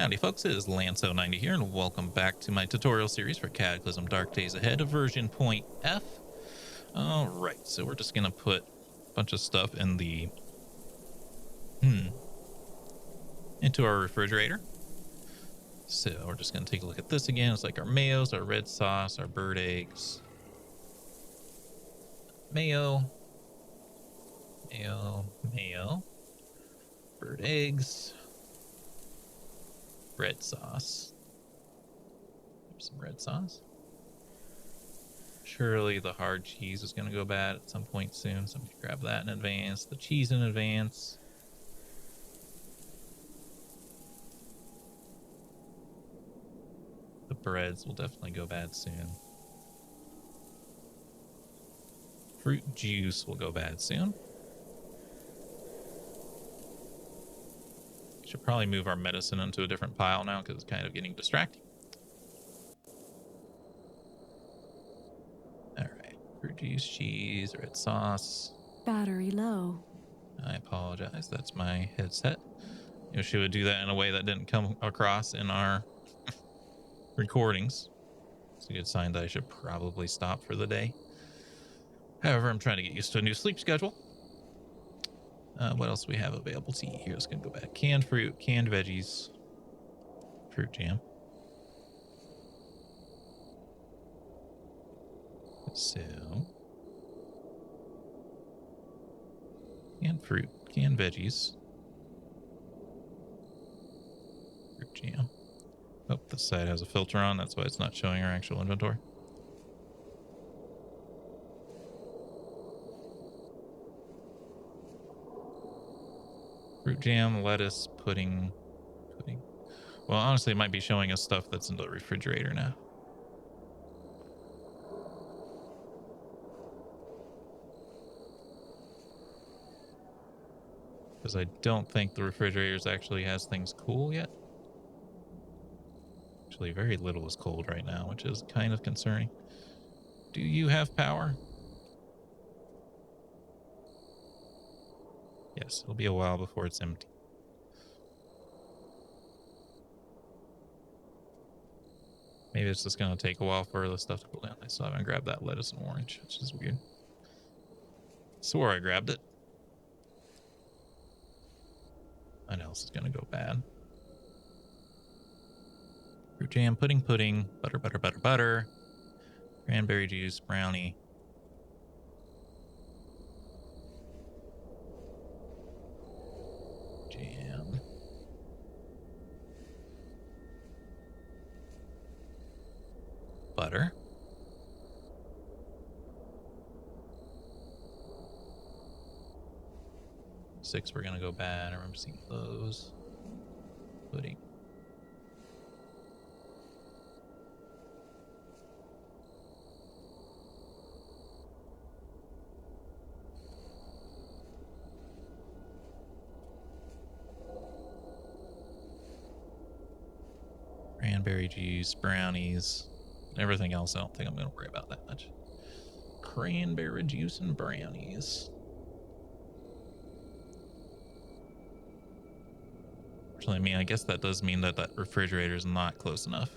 Howdy folks, it is Lanso90 here, and welcome back to my tutorial series for Cataclysm Dark Days Ahead of version .f. Alright, so we're just gonna put a bunch of stuff in the into our refrigerator. So we're just gonna take a look at this again. It's like our mayos, our red sauce, our bird eggs. Mayo, bird eggs, red sauce. Some red sauce. Surely the hard cheese is going to go bad at some point soon, so I'm going to grab that in advance. The cheese in advance. The breads will definitely go bad soon. Fruit juice will go bad soon. Should probably move our medicine into a different pile now because it's kind of getting distracting. Alright, fruit juice, cheese, red sauce. Battery low. I apologize, that's my headset. You know, she would do that in a way that didn't come across in our recordings. It's a good sign that I should probably stop for the day. However, I'm trying to get used to a new sleep schedule. What else do we have available to eat here? It's going to go back. Canned fruit, canned veggies, fruit jam. So, canned fruit, canned veggies, fruit jam. Oh, this side has a filter on. That's why it's not showing our actual inventory. Fruit jam, lettuce, pudding. Well, honestly, it might be showing us stuff that's in the refrigerator now. Because I don't think the refrigerators actually has things cool yet. Actually, very little is cold right now, which is kind of concerning. Do you have power? Yes, it'll be a while before it's empty. Maybe it's just going to take a while for the stuff to cool down. I still haven't grabbed that lettuce and orange, which is weird. Swore I grabbed it. What else is going to go bad? Fruit jam, pudding, butter, cranberry juice, brownie. Jam. Butter. Six were going to go bad. I remember seeing those. Pudding. Cranberry juice, brownies, everything else. I don't think I'm going to worry about that much. Cranberry juice and brownies. Actually, I mean, I guess that does mean that that refrigerator is not close enough.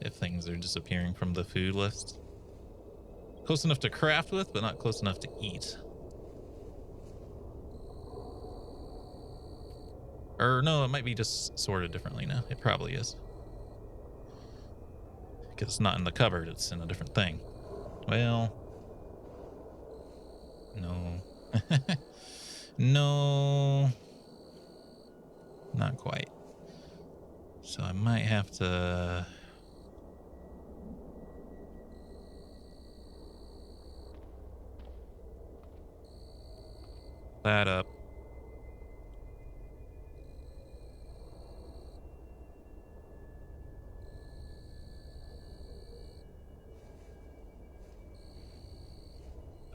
If things are disappearing from the food list. Close enough to craft with, but not close enough to eat. Or no, it might be just sorted differently now. It probably is. Because it's not in the cupboard, it's in a different thing. Well, no. No. Not quite. So I might have to... that up.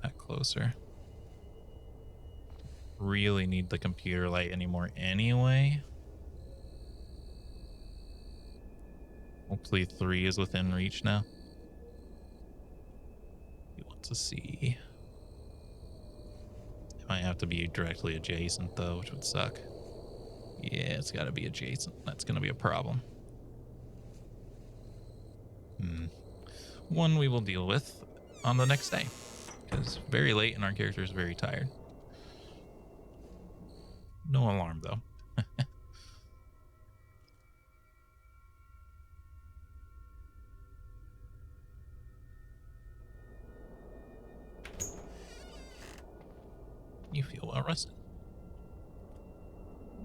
That closer. Really need the computer light anymore anyway. Hopefully 3 is within reach now. You want to see. It might have to be directly adjacent though, which would suck. Yeah, it's got to be adjacent. That's going to be a problem. One we will deal with on the next day, because very late and our character is very tired. No alarm, though. You feel well rested.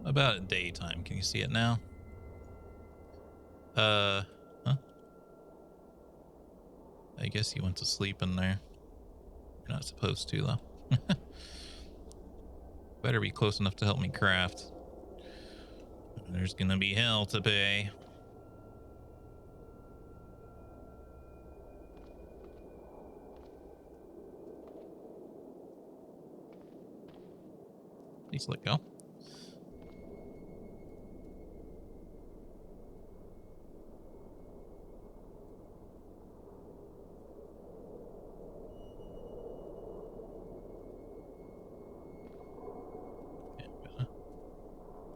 About daytime. Can you see it now? Huh? I guess you went to sleep in there. You're not supposed to, though. Better be close enough to help me craft. There's gonna be hell to pay. Please let go.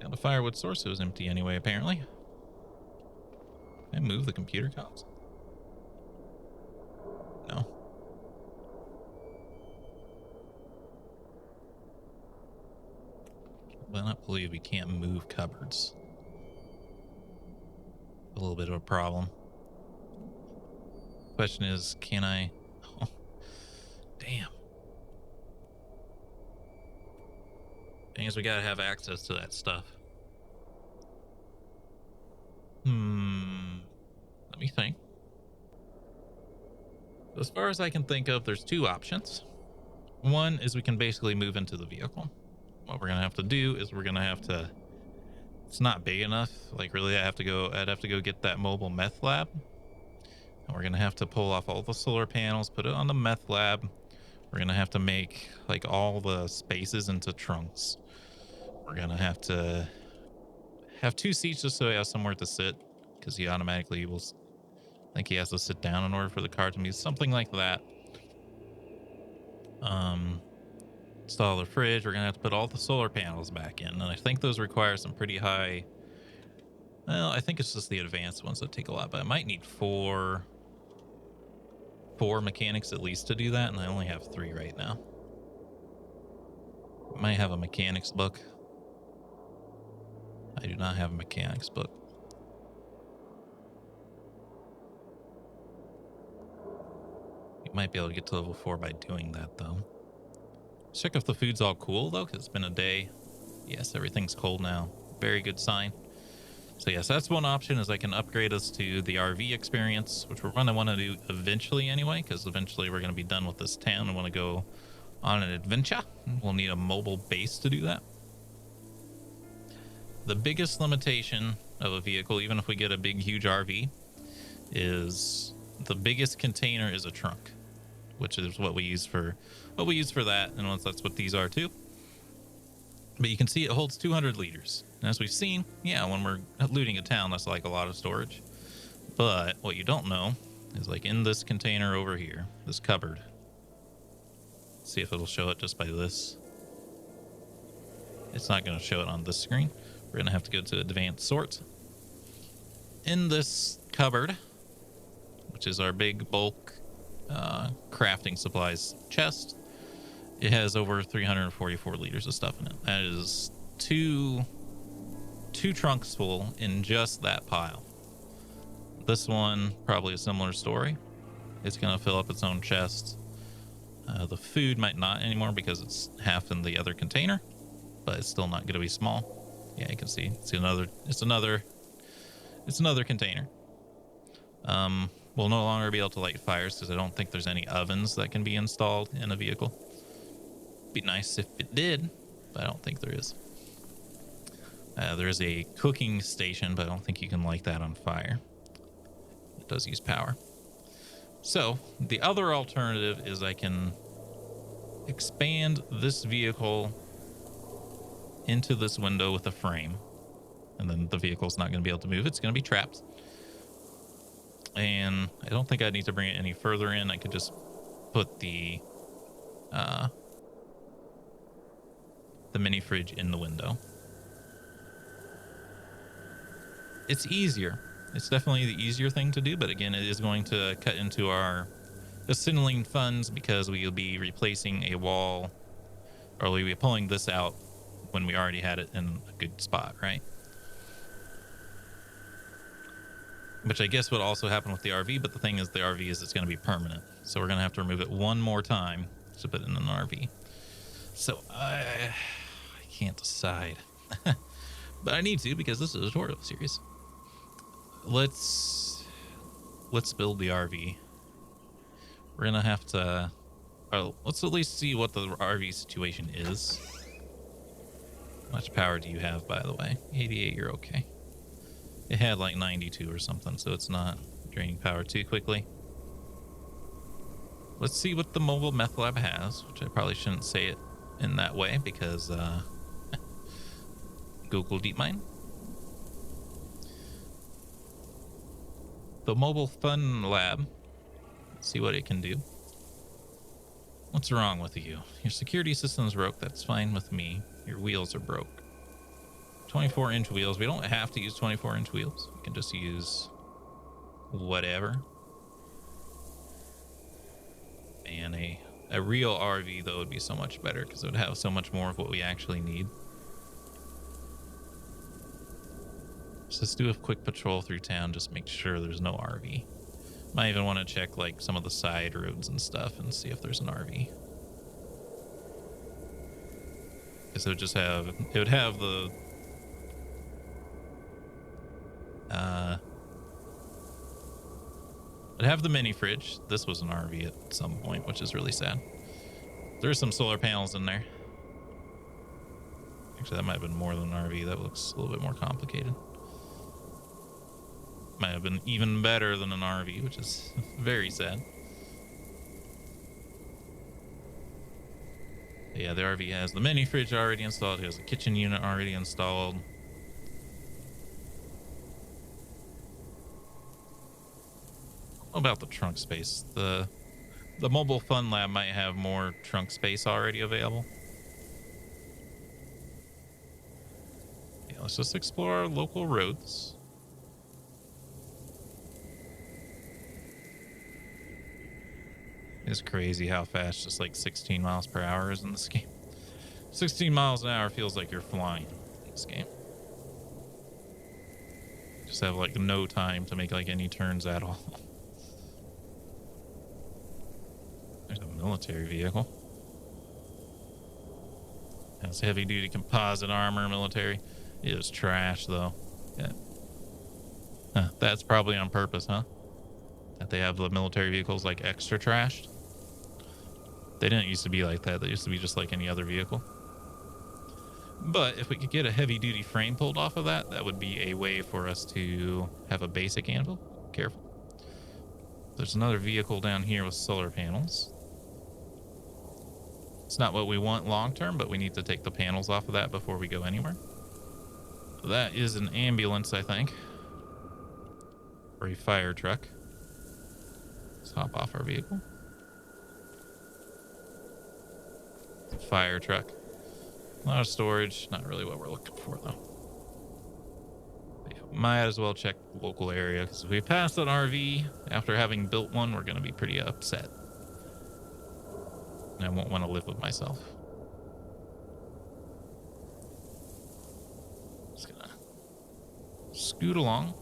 Found a firewood source. It was empty anyway, apparently. Can I move the computer comms? No. I cannot believe we can't move cupboards. A little bit of a problem. Question is, can I? Oh, damn. Thing is, we gotta have access to that stuff. Let me think. As far as I can think of, there's two options. One is we can basically move into the vehicle. What we're gonna have to do is we're gonna have to. It's not big enough. Like, really, I'd have to go get that mobile meth lab. And we're gonna have to pull off all the solar panels, put it on the meth lab. We're gonna have to make like all the spaces into trunks. We're gonna have to have 2 seats just so he has somewhere to sit, because he automatically will think he has to sit down in order for the car to move. Something like that. Install the fridge. We're gonna have to put all the solar panels back in, and I think those require some pretty high. Well, I think it's just the advanced ones that take a lot, but I might need four mechanics at least to do that, and I only have 3 right now. I might have a mechanics book. I do not have a mechanics book. You might be able to get to level 4 by doing that, though. Check if the food's all cool, though, because it's been a day. Yes, everything's cold now. Very good sign. So yes, that's one option, is I can upgrade us to the RV experience, which we're going to want to do eventually anyway, because eventually we're going to be done with this town and want to go on an adventure. We'll need a mobile base to do that. The biggest limitation of a vehicle, even if we get a big, huge RV, is the biggest container is a trunk, which is what we use for that, and once that's what these are too. But you can see it holds 200 liters. And as we've seen, yeah, when we're looting a town, that's like a lot of storage. But what you don't know is, like, in this container over here, this cupboard. Let's see if it'll show it just by this. It's not going to show it on this screen. We're going to have to go to advanced sort. In this cupboard, which is our big bulk crafting supplies chest, it has over 344 liters of stuff in it. That is two trunks full in just that pile. This one, probably a similar story. It's going to fill up its own chest. The food might not anymore because it's half in the other container, but it's still not going to be small. Yeah, you can see it's another container. We'll no longer be able to light fires because I don't think there's any ovens that can be installed in a vehicle. Be nice if it did, but I don't think there is. There is a cooking station, but I don't think you can light that on fire. It does use power. So the other alternative is I can expand this vehicle into this window with a frame, and then the vehicle's not going to be able to move. It's going to be trapped. And I don't think I need to bring it any further in. I could just put the mini fridge in the window. It's easier. It's definitely the easier thing to do, but again, it is going to cut into our assembling funds because we will be replacing a wall, or we'll be pulling this out when we already had it in a good spot, right? Which I guess would also happen with the RV, but the thing is the RV is it's going to be permanent. So we're going to have to remove it one more time to put it in an RV. So I can't decide. But I need to because this is a tutorial series. Let's build the RV. We're going to have to... let's at least see what the RV situation is. How much power do you have, by the way? 88, you're okay. It had like 92 or something, so it's not draining power too quickly. Let's see what the mobile meth lab has, which I probably shouldn't say it in that way because Google DeepMind. The mobile fun lab. Let's see what it can do. What's wrong with you? Your security system's broke. That's fine with me. Your wheels are broke. 24-inch wheels. We don't have to use 24-inch wheels. We can just use whatever. Man, a real RV, though, would be so much better because it would have so much more of what we actually need. So let's do a quick patrol through town. Just make sure there's no RV. Might even want to check like some of the side roads and stuff and see if there's an RV. Because it would have the it'd have the mini fridge. This was an RV at some point, which is really sad. There's some solar panels in there. Actually, that might have been more than an RV. That looks a little bit more complicated. Might have been even better than an RV, which is very sad. But yeah, the RV has the mini fridge already installed. It has a kitchen unit already installed. What about the trunk space? The mobile fun lab might have more trunk space already available. Yeah, let's just explore our local roads. It's crazy how fast just like 16 miles per hour is in this game. 16 miles an hour feels like you're flying in this game. Just have like no time to make like any turns at all. There's a military vehicle. Has heavy duty composite armor military. It is trash though. Yeah. Huh, that's probably on purpose, huh? That they have the military vehicles like extra trashed. They didn't used to be like that. They used to be just like any other vehicle. But if we could get a heavy duty frame pulled off of that, that would be a way for us to have a basic anvil. Careful. There's another vehicle down here with solar panels. It's not what we want long term, but we need to take the panels off of that before we go anywhere. That is an ambulance, I think. Or a fire truck. Let's hop off our vehicle. Fire truck. A lot of storage. Not really what we're looking for, though. But yeah, might as well check the local area, because if we pass an RV after having built one, we're going to be pretty upset. And I won't want to live with myself. Just gonna scoot along.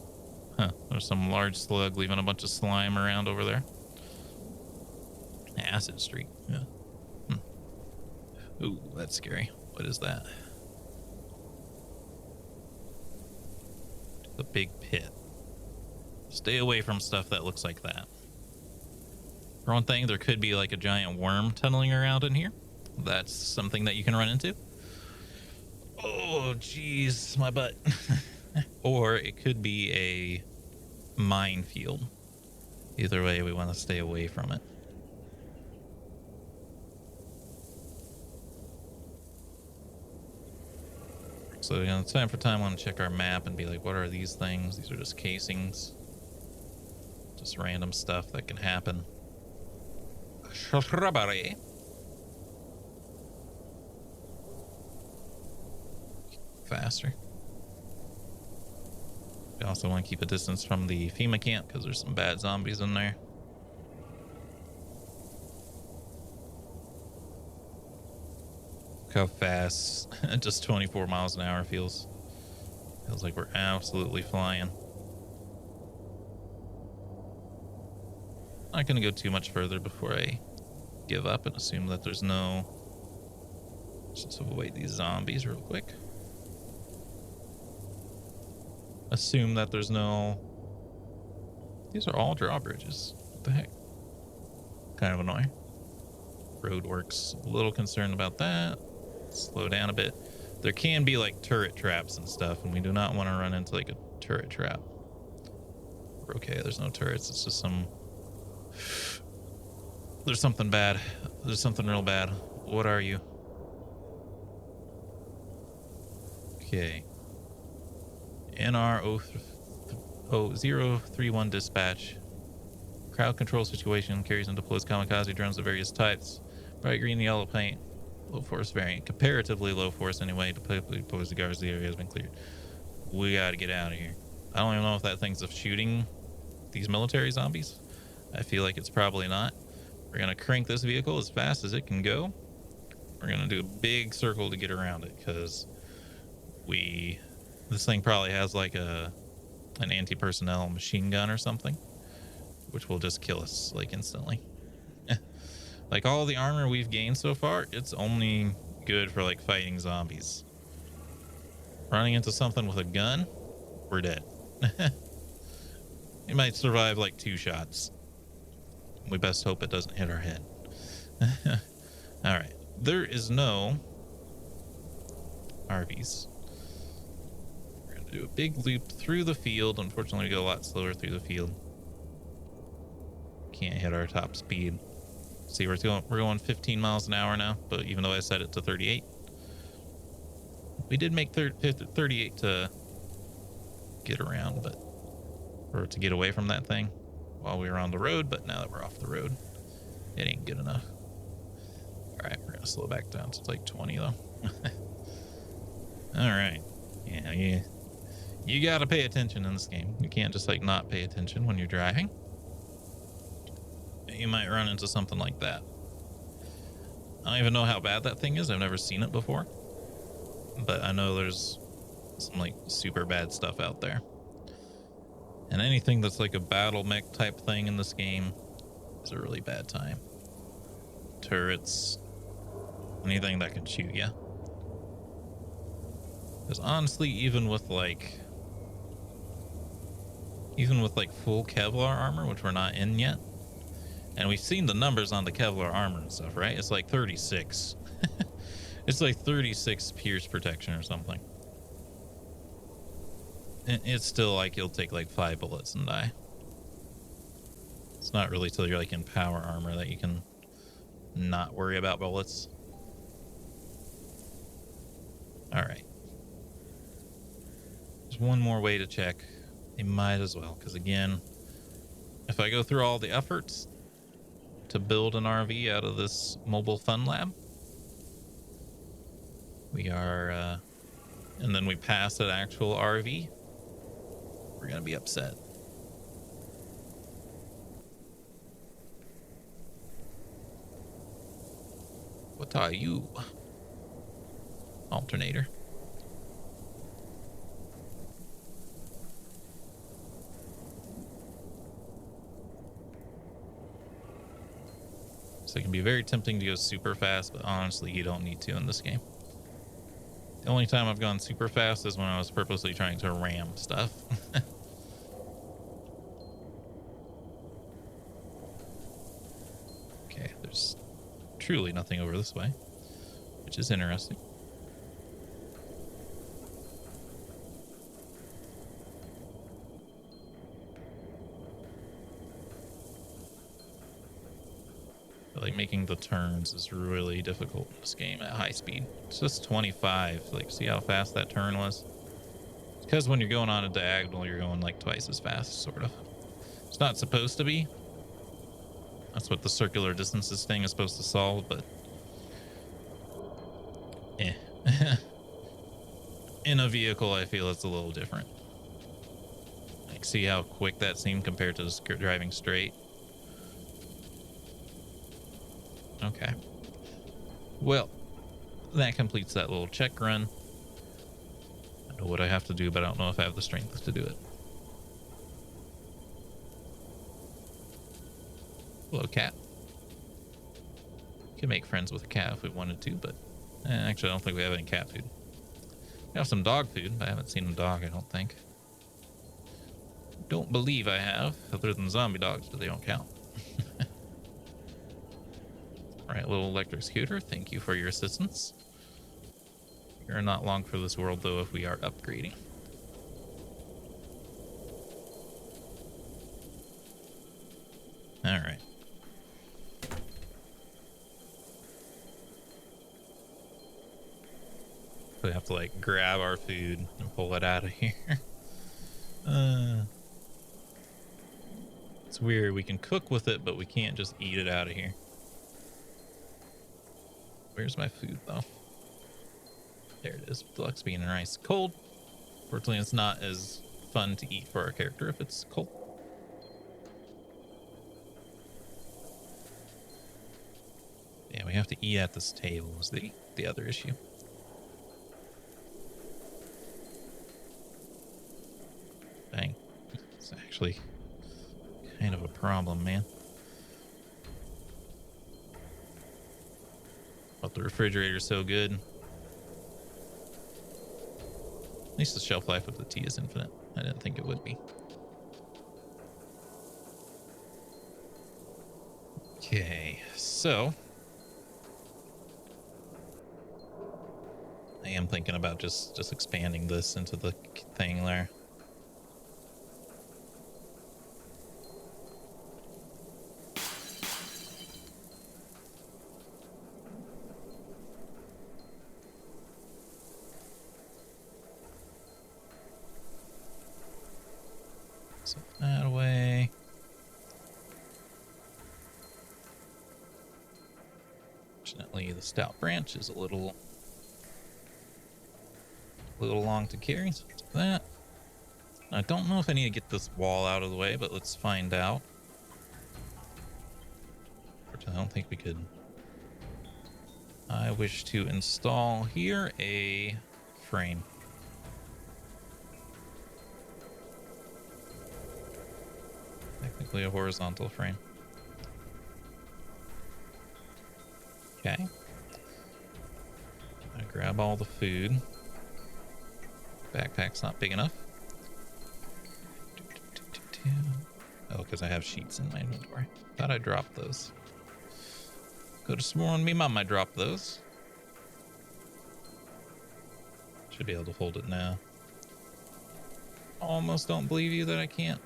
Huh, there's some large slug leaving a bunch of slime around over there. Acid Street, yeah. Ooh, that's scary. What is that? The big pit. Stay away from stuff that looks like that. For one thing, there could be like a giant worm tunneling around in here. That's something that you can run into. Oh, jeez, my butt. Or it could be a minefield. Either way, we want to stay away from it. So, you know, time for time, I want to check our map and be like, what are these things? These are just casings. Just random stuff that can happen. Shrubbery. Faster. We also want to keep a distance from the FEMA camp because there's some bad zombies in there. Look how fast just 24 miles an hour feels. Feels like we're absolutely flying. Not going to go too much further before I give up and assume that there's no... Let's just avoid these zombies real quick. Assume that there's no... These are all drawbridges. What the heck? Kind of annoying. Roadworks, a little concerned about that. Slow down a bit. There can be like turret traps and stuff, and we do not want to run into like a turret trap. We're okay, there's no turrets. It's just some... There's something bad. There's something real bad. What are you? Okay. NR 031 dispatch. Crowd control situation carries and deploys kamikaze drones of various types. Bright green, yellow paint. Low force variant. Comparatively low force anyway. Deploys the guards. The area has been cleared. We gotta get out of here. I don't even know if that thing's of shooting these military zombies. I feel like it's probably not. We're gonna crank this vehicle as fast as it can go. We're gonna do a big circle to get around it because this thing probably has like an anti-personnel machine gun or something, which will just kill us like instantly. Like all the armor we've gained so far, it's only good for like fighting zombies. Running into something with a gun, we're dead. You might survive like 2 shots. We best hope it doesn't hit our head. All right, there is no RVs. We're gonna do a big loop through the field. Unfortunately, we go a lot slower through the field. Can't hit our top speed. See, we're going 15 miles an hour now, but even though I set it to 38, we did make 38 to get around, or to get away from that thing while we were on the road. But now that we're off the road, it ain't good enough. All right, we're gonna slow back down to like 20 though. All right, yeah, you gotta pay attention in this game. You can't just like not pay attention when you're driving. You might run into something like that. I don't even know how bad that thing is. I've never seen it before, but I know there's some like super bad stuff out there. And anything that's like a battle mech type thing in this game is a really bad time. Turrets, anything that can shoot you. Because honestly, even with like full Kevlar armor, which we're not in yet, and we've seen the numbers on the Kevlar armor and stuff, right? It's like 36. It's like 36 pierce protection or something. And it's still like you'll take like 5 bullets and die. It's not really till you're like in power armor that you can not worry about bullets. All right. There's one more way to check. You might as well, because again, if I go through all the efforts to build an RV out of this mobile fun lab, we are, and then we pass an actual RV, we're gonna be upset. What are you? Alternator. So it can be very tempting to go super fast, but honestly, you don't need to in this game. The only time I've gone super fast is when I was purposely trying to ram stuff. Okay, there's truly nothing over this way, which is interesting. Like making the turns is really difficult in this game at high speed. It's just 25. Like, see how fast that turn was? Because when you're going on a diagonal, you're going like twice as fast, sort of. It's not supposed to be. That's what the circular distances thing is supposed to solve, but in a vehicle, I feel it's a little different. Like, see how quick that seemed compared to just driving straight? Okay. Well, that completes that little check run. I know what I have to do, but I don't know if I have the strength to do it. Hello, cat. Can make friends with a cat if we wanted to, but actually I don't think we have any cat food. We have some dog food, but I haven't seen a dog, I don't think. Don't believe I have, other than zombie dogs, but they don't count. All right, little electric scooter, thank you for your assistance. You're not long for this world, though, if we are upgrading. All right. We have to, like, grab our food and pull it out of here. It's weird. We can cook with it, but we can't just eat it out of here. Where's my food, though? There it is. Deluxe bean and rice. Cold. Fortunately, it's not as fun to eat for our character if it's cold. Yeah, we have to eat at this table is the other issue. Dang. It's actually kind of a problem, man. But the refrigerator's so good. At least the shelf life of the tea is infinite. I didn't think it would be. Okay, so I am thinking about just expanding this into the thing there. Set that away. Fortunately, the stout branch is a little long to carry, so let's do that. I don't know if I need to get this wall out of the way, but let's find out. Fortunately, I don't think we could. I wish to install here a frame. Technically a horizontal frame. Okay. I grab all the food. Backpack's not big enough. Oh, because I have sheets in my inventory. Thought I dropped those. Could have sworn me mom I dropped those. Should be able to hold it now. Almost don't believe you that I can't.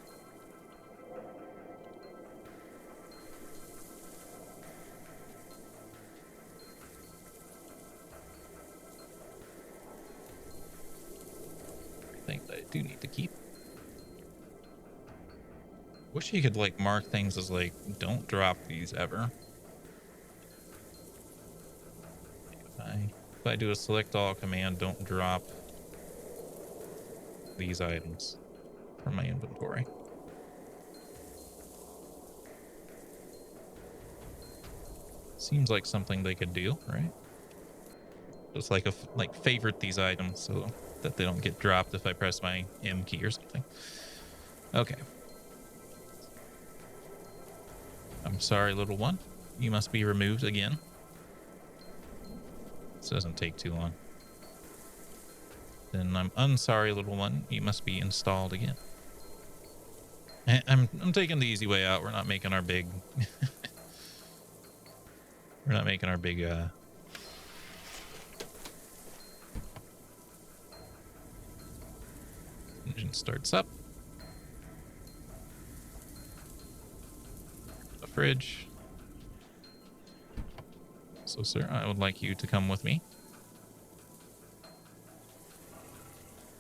I think that I do need to keep. Wish you could like mark things as like, don't drop these ever. If I do a select all command, don't drop these items from my inventory. Seems like something they could do, right? Just like favorite these items so that they don't get dropped if I press my M key or something. Okay. I'm sorry, little one. You must be removed again. This doesn't take too long. Then I'm unsorry, little one. You must be installed again. I'm taking the easy way out. We're not making our big we're not making our big engine starts up. The fridge. So, sir, I would like you to come with me.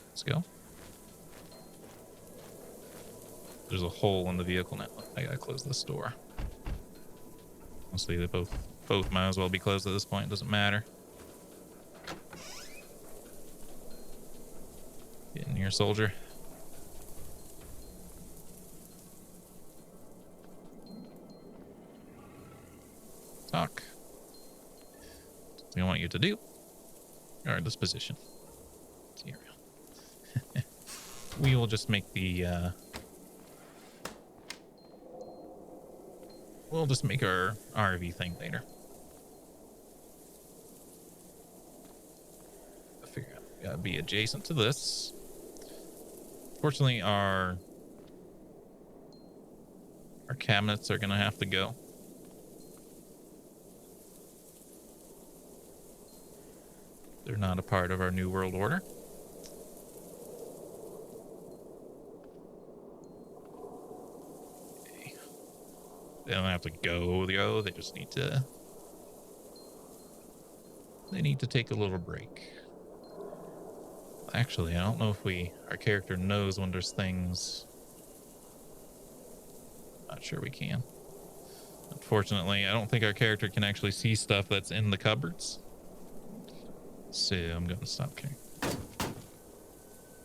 Let's go. There's a hole in the vehicle now. I gotta close this door. Honestly, they both might as well be closed at this point. Doesn't matter. Get in here, soldier. talk. What we want you to do. Guard this position. Here. We will just make the we'll just make our RV thing later. I figure out we gotta be adjacent to this. Fortunately, our cabinets are gonna have to go. They're not a part of our new world order. Okay. They don't have to go, they just need to take a little break. Actually, I don't know if our character knows when there's things. Not sure we can. Unfortunately, I don't think our character can actually see stuff that's in the cupboards. So I'm going to stop caring.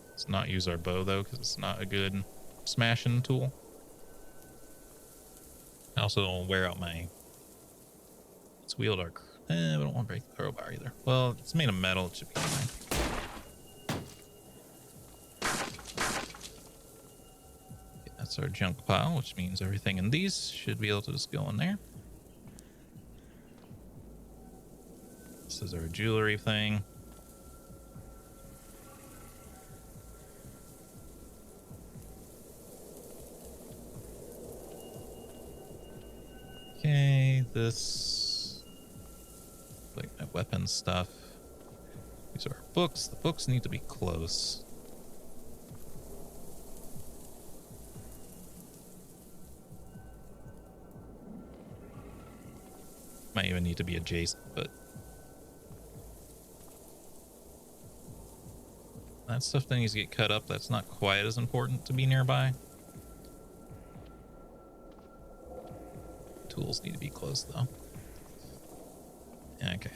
Let's not use our bow though, because it's not a good smashing tool. I also don't wear out let's wield our, we don't want to break the crowbar either. Well, it's made of metal, it should be fine. Okay, that's our junk pile, which means everything in these should be able to just go in there. This is our jewelry thing. Okay, this like my weapon stuff. These are our books. The books need to be close. Might even need to be adjacent, but that stuff that needs to get cut up, that's not quite as important to be nearby. Tools need to be close though. Okay.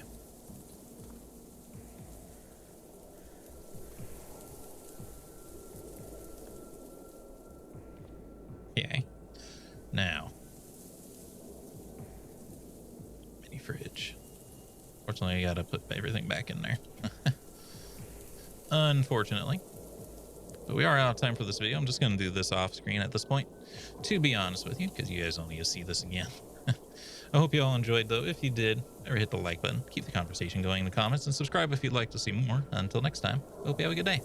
Okay. Now. Mini fridge. Fortunately, I gotta put everything back in there. Unfortunately. But we are out of time for this video. I'm just going to do this off screen at this point, to be honest with you, because you guys don't need to see this again. I hope you all enjoyed, though. If you did, remember hit the like button, keep the conversation going in the comments, and subscribe if you'd like to see more. Until next time, I hope you have a good day.